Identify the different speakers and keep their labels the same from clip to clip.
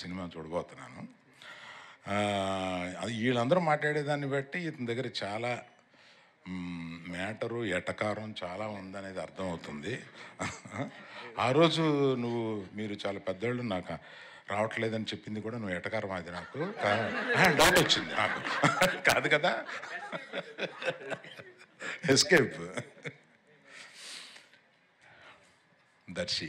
Speaker 1: Cinema చూడబోతున్నాను. అది వీళ్ళందరూ మాట్లాడేదాన్ని బట్టి ఇతని దగ్గర చాలా మ్యాటరు, ఎటకారం చాలా ఉందనేది అర్థమవుతుంది. ఆ రోజు మీరు చాలా పెద్దోళ్ళు, నాకు రావట్లేదని చెప్పింది కూడా నువ్వు ఎటకారం అది నాకు డౌట్ వచ్చింది నాకు. కాదు కదా, ఎస్కేప్. దర్శి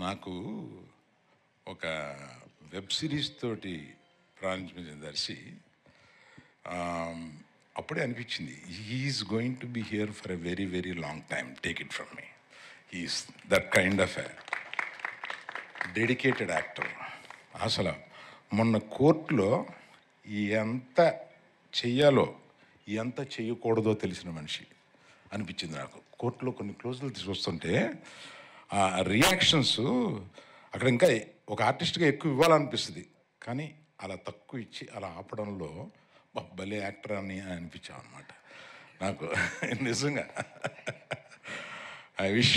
Speaker 1: నాకు ఒక వెబ్ సిరీస్ తోటి ప్రారంభించిన దర్శి అప్పుడే అనిపించింది, he's going to be here for a very very long time, take it from me. He's that kind of a dedicated actor. అసలు మొన్న కోర్టులో ఎంత చెయ్యాలో ఎంత చెయ్యకూడదో తెలిసిన మనిషి అనిపించింది నాకు. కోర్టులో కొన్ని క్లోజులు తీసుకొస్తుంటే ఆ రియాక్షన్స్ అక్కడ ఇంకా ఒక ఆర్టిస్ట్గా ఎక్కువ ఇవ్వాలనిపిస్తుంది, కానీ అలా తక్కువ ఇచ్చి అలా ఆపడంలో భలే యాక్టర్ అని అనిపించాం అనమాట నాకు. నిజంగా I wish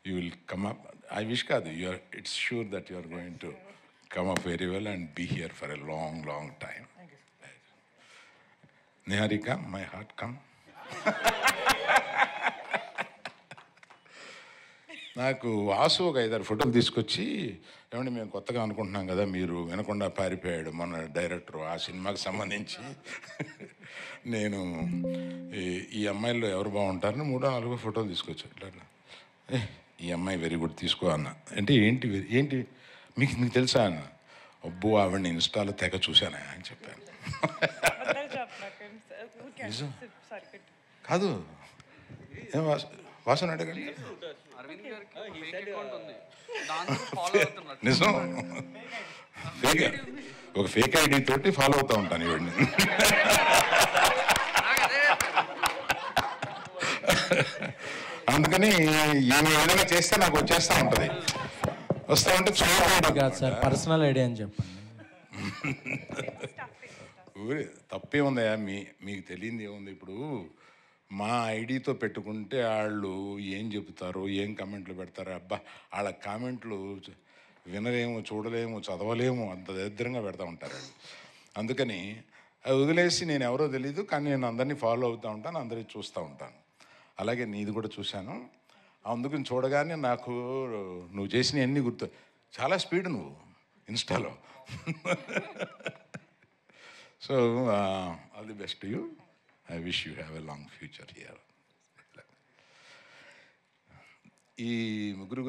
Speaker 1: you will come up. I wish కాదు, it's sure that you are going to come up very well and be here for a long, long time. Niharika, my heart come. నాకు వాసు ఒక 5-6 ఫోటోలు తీసుకొచ్చి, ఏమంటే మేము కొత్తగా అనుకుంటున్నాం కదా, మీరు వినకుండా పారిపోయాడు మన డైరెక్టర్ ఆ సినిమాకి సంబంధించి. నేను ఈ అమ్మాయిల్లో ఎవరు బాగుంటారని 3-4 ఫోటోలు తీసుకొచ్చాను. ఇట్లా ఈ అమ్మాయి వెరీ గుడ్ తీసుకో అన్న. అంటే ఏంటి ఏంటి మీకు తెలుసా అన్న. అబ్బో ఆవిడని ఇన్స్టాలో తెగ చూశానా అని చెప్పాను. నిజం కాదు, ఏం వాసన అడగండి. నిజం, ఒక ఫేక్ ఐడి తోటి ఫాలో అవుతూ ఉంటాను ఇవన్నీ. అందుకని ఈమె ఏదైనా చేస్తే నాకు వచ్చేస్తూ ఉంటుంది. వస్తా ఉంటే
Speaker 2: సార్ పర్సనల్ ఐడియా అని చెప్పండి.
Speaker 1: తప్పే ఉందయా, మీకు తెలియంది ఏముంది. ఇప్పుడు మా ఐడితో పెట్టుకుంటే వాళ్ళు ఏం చెబుతారు, ఏం కామెంట్లు పెడతారు, అబ్బా వాళ్ళ కామెంట్లు వినలేము, చూడలేము, చదవలేము, అంత దరిద్రంగా పెడతా ఉంటారు వాళ్ళు. అందుకని అది వదిలేసి, నేను ఎవరో తెలీదు కానీ నేను అందరినీ ఫాలో అవుతూ ఉంటాను, అందరినీ చూస్తూ ఉంటాను. అలాగే నీది కూడా చూశాను. అందుకని చూడగానే నాకు నువ్వు చేసిన అన్నీ గుర్తు. చాలా స్పీడ్ నువ్వు ఇన్స్టాలో. So all the best you. I wish you have a long future here. ఈ ముగ్గురు